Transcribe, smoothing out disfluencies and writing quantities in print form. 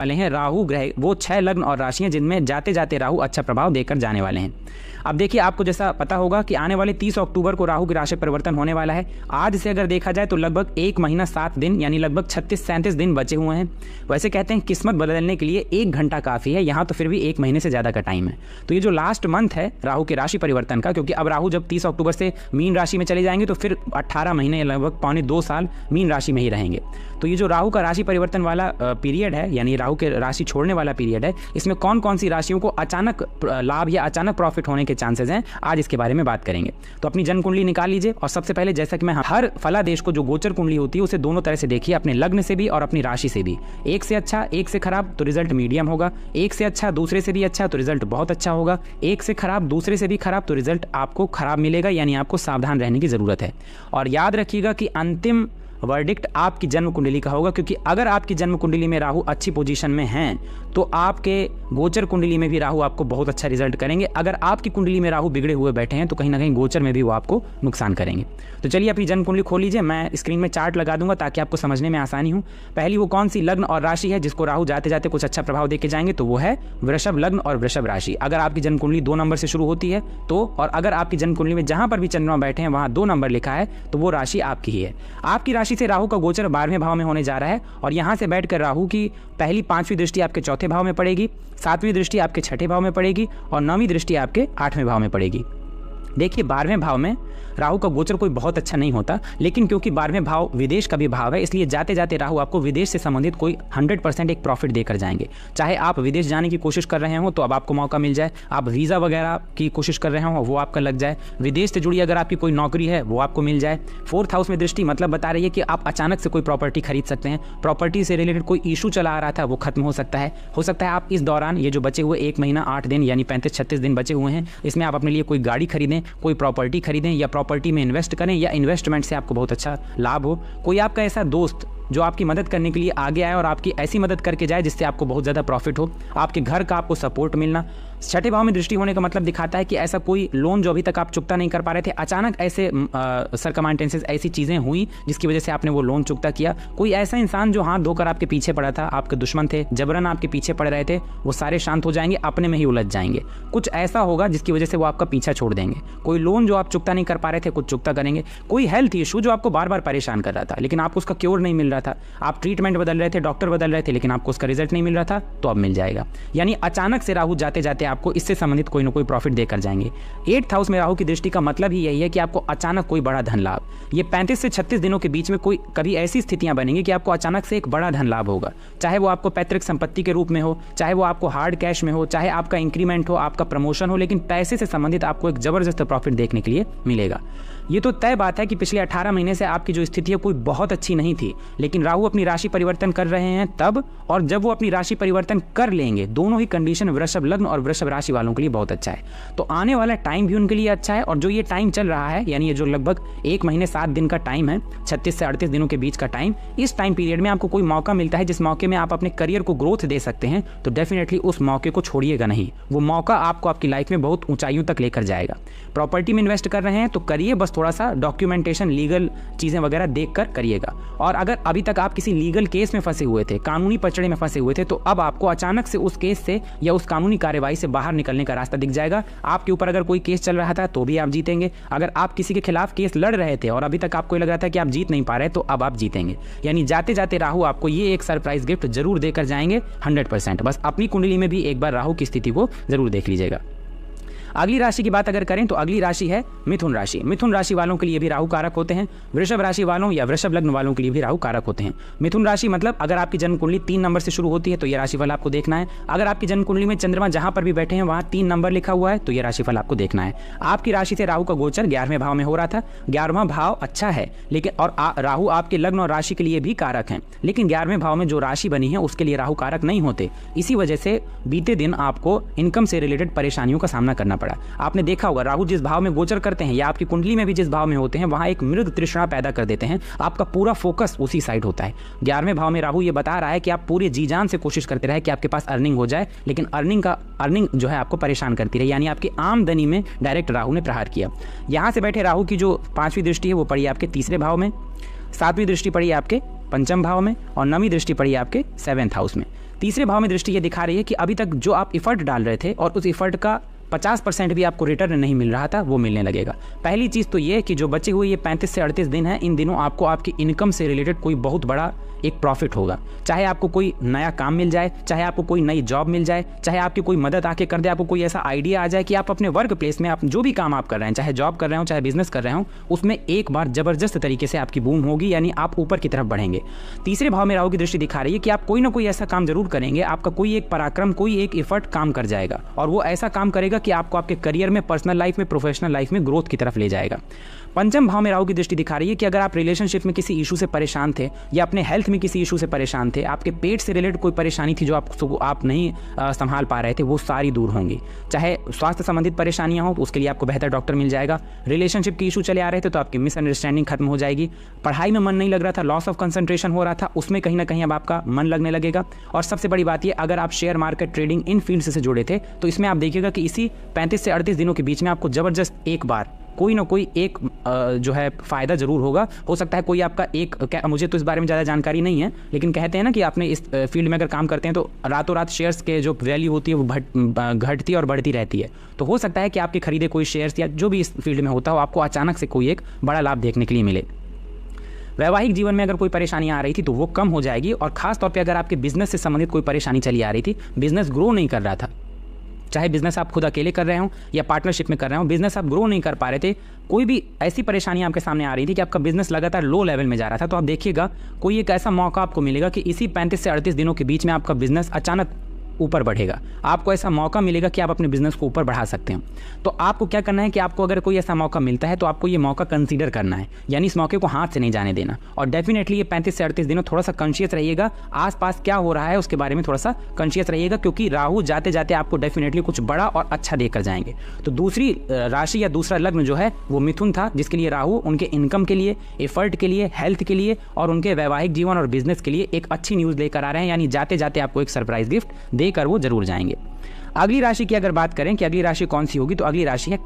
वाले हैं राहु ग्रह, वो 6 लग्न और राशियां जिनमें जाते जाते राहु अच्छा प्रभाव देकर जाने वाले हैं। अब देखिए, आपको जैसा पता होगा कि आने वाले 30 अक्टूबर को राहु की राशि परिवर्तन होने वाला है। आज से अगर देखा जाए तो लगभग 1 महीना 7 दिन यानी लगभग 36-37 दिन बचे हुए हैं। वैसे कहते हैं किस्मत बदलने के लिए 1 घंटा काफ़ी है, यहाँ तो फिर भी 1 महीने से ज़्यादा का टाइम है। तो ये जो लास्ट मंथ है राहु के राशि परिवर्तन का, क्योंकि अब राहु जब 30 अक्टूबर से मीन राशि में चले जाएंगे तो फिर 18 महीने लगभग 1.25 साल मीन राशि में ही रहेंगे। तो ये जो राहु का राशि परिवर्तन वाला पीरियड है, यानी राहु के राशि छोड़ने वाला पीरियड है, इसमें कौन कौन सी राशियों को अचानक लाभ या अचानक प्रॉफिट होने के चांसेस हैं, आज इसके बारे में बात करेंगे। तो अपनी जन्म कुंडली निकाल लीजिए और सबसे पहले जैसा कि मैं हर फलादेश को जो गोचर कुंडली होती है उसे दोनों तरह से देखिए, अपने लग्न से भी और अपनी राशि से भी। एक से अच्छा एक से खराब तो रिजल्ट मीडियम होगा, एक से अच्छा दूसरे से भी अच्छा तो रिजल्ट बहुत अच्छा होगा, एक से खराब दूसरे से भी खराब तो रिजल्ट आपको खराब मिलेगा, यानी आपको सावधान रहने की जरूरत है। और याद रखिएगा कि अंतिम वर्डिक्ट आपकी जन्म कुंडली का होगा, क्योंकि अगर आपकी जन्म कुंडली में राहु अच्छी पोजीशन में हैं तो आपके गोचर कुंडली में भी राहु आपको बहुत अच्छा रिजल्ट करेंगे। अगर आपकी कुंडली में राहु बिगड़े हुए बैठे हैं तो कहीं ना कहीं गोचर में भी वो आपको नुकसान करेंगे। तो चलिए अपनी जन्म कुंडली खोल लीजिए, मैं स्क्रीन में चार्ट लगा दूंगा ताकि आपको समझने में आसानी हो। पहली वो कौन सी लग्न और राशि है जिसको राहु जाते जाते कुछ अच्छा प्रभाव देके जाएंगे, तो वो है वृषभ लग्न और वृषभ राशि। अगर आपकी जन्म कुंडली 2 नंबर से शुरू होती है तो, और अगर आपकी जन्म कुंडली में जहां पर भी चंद्रमा बैठे हैं वहां 2 नंबर लिखा है तो वो राशि आपकी ही है। आपकी राशि से राहु का गोचर 12वें भाव में होने जा रहा है और यहां से बैठकर राहु की पहली 5वीं दृष्टि आपके 4थे भाव में पड़ेगी, 7वीं दृष्टि आपके 6ठे भाव में पड़ेगी और 9वीं दृष्टि आपके 8वें भाव में पड़ेगी। देखिए 12वें भाव में राहु का गोचर कोई बहुत अच्छा नहीं होता, लेकिन क्योंकि 12वें भाव विदेश का भी भाव है, इसलिए जाते जाते राहु आपको विदेश से संबंधित कोई 100% एक प्रॉफिट देकर जाएंगे। चाहे आप विदेश जाने की कोशिश कर रहे हो तो अब आपको मौका मिल जाए, आप वीज़ा वगैरह की कोशिश कर रहे हो वो आपका लग जाए, विदेश से जुड़ी अगर आपकी कोई नौकरी है वो आपको मिल जाए। 4th हाउस में दृष्टि मतलब बता रही है कि आप अचानक से कोई प्रॉपर्टी खरीद सकते हैं, प्रॉपर्टी से रिलेटेड कोई इशू चला आ रहा था वो खत्म हो सकता है। आप इस दौरान ये जो बचे हुए 1 महीना 8 दिन यानी 35-36 दिन बचे हुए हैं, इसमें आप अपने लिए कोई गाड़ी खरीदें, कोई प्रॉपर्टी खरीदें या प्रॉपर्टी में इन्वेस्ट करें या इन्वेस्टमेंट से आपको बहुत अच्छा लाभ हो। कोई आपका ऐसा दोस्त जो आपकी मदद करने के लिए आगे आए और आपकी ऐसी मदद करके जाए जिससे आपको बहुत ज़्यादा प्रॉफिट हो, आपके घर का आपको सपोर्ट मिलना। 6ठे भाव में दृष्टि होने का मतलब दिखाता है कि ऐसा कोई लोन जो अभी तक आप चुकता नहीं कर पा रहे थे, अचानक ऐसे सरकमस्टेंसेस ऐसी चीज़ें हुई जिसकी वजह से आपने वो लोन चुकता किया। कोई ऐसा इंसान जो हाथ धोकर आपके पीछे पड़ा था, आपके दुश्मन थे, जबरन आपके पीछे पड़ रहे थे, वो सारे शांत हो जाएंगे, अपने में ही उलझ जाएंगे। कुछ ऐसा होगा जिसकी वजह से वो आपका पीछा छोड़ देंगे। कोई लोन जो आप चुकता नहीं कर पा रहे थे कुछ चुकता करेंगे। कोई हेल्थ इशू जो आपको बार बार परेशान कर रहा था लेकिन आपको उसका क्योर नहीं मिल रहा था, आप ट्रीटमेंट बदल रहे थे, डॉक्टर बदल रहे थे लेकिन आपको उसका रिजल्ट नहीं मिल रहा था, तो अब मिल जाएगा। यानी अचानक से राहु जाते जाते आपको इससे संबंधित कोई ना कोई प्रॉफिट देकर जाएंगे। 8th हाउस में राहु की दृष्टि का मतलब ही यही है कि आपको अचानक कोई बड़ा धन लाभ, ये 35 से 36 दिनों के बीच में कोई कभी ऐसी स्थितियां बनेंगी कि आपको अचानक से एक बड़ा धन लाभ होगा, चाहे वो आपको पैतृक संपत्ति के रूप में हो, चाहे वो आपको हार्ड कैश में हो, चाहे आपका इंक्रीमेंट हो, आपका प्रमोशन हो, लेकिन पैसे से संबंधित आपको एक जबरदस्त प्रॉफिट देखने के लिए मिलेगा। ये तो तय बात है कि पिछले 18 महीने से आपकी जो स्थिति है कोई बहुत अच्छी नहीं थी, लेकिन राहु अपनी राशि परिवर्तन कर रहे हैं तब, और जब वो अपनी राशि परिवर्तन कर लेंगे, दोनों ही कंडीशन वृषभ लग्न और वृषभ राशि वालों के लिए बहुत अच्छा है। तो आने वाला टाइम भी उनके लिए अच्छा है, और जो ये टाइम चल रहा है यानी ये जो लगभग 1 महीने 7 दिन का टाइम है, 36 से 38 दिनों के बीच का टाइम, इस टाइम पीरियड में आपको कोई मौका मिलता है जिस मौके में आप अपने करियर को ग्रोथ दे सकते हैं, तो डेफिनेटली उस मौके को छोड़िएगा नहीं। वो मौका आपको आपकी लाइफ में बहुत ऊंचाइयों तक लेकर जाएगा। प्रॉपर्टी में इन्वेस्ट कर रहे हैं तो करिए, बस थोड़ा सा डॉक्यूमेंटेशन लीगल चीज़ें वगैरह देख कर करिएगा। और अगर अभी तक आप किसी लीगल केस में फंसे हुए थे, कानूनी पचड़े में फंसे हुए थे, तो अब आपको अचानक से उस केस से या उस कानूनी कार्यवाही से बाहर निकलने का रास्ता दिख जाएगा। आपके ऊपर अगर कोई केस चल रहा था तो भी आप जीतेंगे। अगर आप किसी के खिलाफ केस लड़ रहे थे और अभी तक आपको लग रहा था कि आप जीत नहीं पा रहे, तो अब आप जीतेंगे। यानी जाते जाते राहु आपको ये एक सरप्राइज गिफ्ट जरूर देकर जाएंगे 100%। बस अपनी कुंडली में भी एक बार राहु की स्थिति को जरूर देख लीजिएगा। अगली राशि की बात अगर करें तो अगली राशि है मिथुन राशि। मिथुन राशि वालों के लिए भी राहु कारक होते हैं, वृषभ राशि वालों या वृषभ लग्न वालों के लिए भी राहु कारक होते हैं। मिथुन राशि मतलब अगर आपकी जन्म कुंडली 3 नंबर से शुरू होती है तो यह राशिफल आपको देखना है। अगर आपकी जन्म कुंडली में चंद्रमा जहां पर भी बैठे हैं वहां 3 नंबर लिखा हुआ है तो यह राशिफल आपको देखना है। आपकी राशि से राहु का गोचर 11वें भाव में हो रहा था। 11वां भाव अच्छा है, लेकिन और राहु आपके लग्न और राशि के लिए भी कारक हैं, लेकिन 11वें भाव में जो राशि बनी है उसके लिए राहु कारक नहीं होते। इसी वजह से बीते दिन आपको इनकम से रिलेटेड परेशानियों का सामना करना पड़ा। आपने देखा होगा राहु जिस भाव में गोचर करते हैं या आपकी कुंडली में भी जिस भाव में होते हैं वहां एक मृग तृष्णा पैदा कर देते हैं, आपका पूरा फोकस उसी साइड होता है। 11वें भाव में राहु ये बता रहा है कि आप पूरे जी जान से कोशिश करते रहे कि आपके पास अर्निंग हो जाए, लेकिन अर्निंग जो है आपको परेशान करती रही, यानी आपकी आमदनी में डायरेक्ट राहु ने प्रहार किया। यहां से बैठे राहु की जो 5वीं दृष्टि है वो पड़ी आपके 3रे भाव में, 7वीं दृष्टि पड़ी आपके 5म भाव में और 9वीं दृष्टि पड़ी आपके 7th हाउस में। तीसरे भाव में दृष्टि ये दिखा रही है कि अभी तक जो आप इफर्ट डाल रहे थे और उस इफर्ट का 50% भी आपको रिटर्न नहीं मिल रहा था, वो मिलने लगेगा। पहली चीज़ तो ये कि जो बचे हुए ये 35 से 38 दिन हैं, इन दिनों आपको आपकी इनकम से रिलेटेड कोई बहुत बड़ा एक प्रॉफिट होगा। चाहे आपको कोई नया काम मिल जाए, चाहे आपको कोई नई जॉब मिल जाए, चाहे आपकी कोई मदद आके कर दे, आपको कोई ऐसा आइडिया आ जाए कि आप अपने वर्क प्लेस में आप जो भी काम आप कर रहे हैं, चाहे जॉब कर रहे हो चाहे बिजनेस कर रहे हो, उसमें एक बार जबरदस्त तरीके से आपकी बूम होगी, यानी आप ऊपर की तरफ बढ़ेंगे। तीसरे भाव में राहु की दृष्टि दिखा रही है कि आप कोई ना कोई ऐसा काम जरूर करेंगे, आपका कोई एक पराक्रम, कोई एक इफर्ट काम कर जाएगा और वो ऐसा काम करेगा कि आपको आपके करियर में, पर्सनल लाइफ में, प्रोफेशनल लाइफ में ग्रोथ की तरफ ले जाएगा। पंचम भाव में राहु की दृष्टि दिखा रही है कि अगर आप रिलेशनशिप में किसी इशू से परेशान थे या अपने हेल्थ में किसी इशू से परेशान थे, आपके पेट से रिलेटेड कोई परेशानी थी जो आप नहीं संभाल पा रहे थे, वो सारी दूर होंगी। चाहे स्वास्थ्य संबंधित परेशानियां हो तो उसके लिए आपको बेहतर डॉक्टर मिल जाएगा। रिलेशनशिप के इशू चले आ रहे थे तो आपकी मिसअंडरस्टैंडिंग खत्म हो जाएगी। पढ़ाई में मन नहीं लग रहा था, लॉस ऑफ कंसंट्रेशन हो रहा था, उसमें कहीं ना कहीं अब आपका मन लगने लगेगा। और सबसे बड़ी बात ये, अगर आप शेयर मार्केट, ट्रेडिंग, इन फील्ड से जुड़े थे तो इसमें आप देखिएगा कि इसी 35 से 38 दिनों के बीच में आपको जबरदस्त एक बार कोई ना कोई एक जो है फ़ायदा ज़रूर होगा। हो सकता है कोई आपका एक, मुझे तो इस बारे में ज़्यादा जानकारी नहीं है, लेकिन कहते हैं ना कि आपने इस फील्ड में अगर काम करते हैं तो रातों रात शेयर्स के जो वैल्यू होती है वो घटती और बढ़ती रहती है। तो हो सकता है कि आपके खरीदे कोई शेयर्स या जो भी इस फील्ड में होता हो, आपको अचानक से कोई एक बड़ा लाभ देखने के लिए मिले। वैवाहिक जीवन में अगर कोई परेशानी आ रही थी तो वो कम हो जाएगी। और खास तौर पे अगर आपके बिजनेस से संबंधित कोई परेशानी चली आ रही थी, बिजनेस ग्रो नहीं कर रहा था, चाहे बिजनेस आप खुद अकेले कर रहे हो या पार्टनरशिप में कर रहे हो, बिजनेस आप ग्रो नहीं कर पा रहे थे, कोई भी ऐसी परेशानी आपके सामने आ रही थी कि आपका बिजनेस लगातार लो लेवल में जा रहा था, तो आप देखिएगा कोई एक ऐसा मौका आपको मिलेगा कि इसी 35 से 38 दिनों के बीच में आपका बिजनेस अचानक ऊपर बढ़ेगा। आपको ऐसा मौका मिलेगा कि आप अपने बिजनेस को ऊपर बढ़ा सकते हैं। तो आपको क्या करना है कि आपको अगर कोई ऐसा मौका मिलता है तो आपको ये मौका कंसीडर करना है, यानी इस मौके को हाथ से नहीं जाने देना। और डेफिनेटली ये 35 से 38 दिनों थोड़ा सा कॉन्शियस रहिएगा, आसपास क्या हो रहा है उसके बारे में थोड़ा सा कॉन्शियस रहिएगा, क्योंकि राहु जाते जाते आपको डेफिनेटली कुछ बड़ा और अच्छा देकर जाएंगे। तो दूसरी राशि या दूसरा लग्न जो है वो मिथुन था, जिसके लिए राहु उनके इनकम के लिए, एफर्ट के लिए, हेल्थ के लिए और उनके वैवाहिक जीवन और बिजनेस के लिए एक अच्छी न्यूज़ लेकर आ रहे हैं, यानी जाते जाते आपको एक सरप्राइज गिफ्ट देकर वो जरूर जाएंगे। अगली राशि की अगर बात करें कि अगली राशि कौन सी होगी, तो अगली राशि है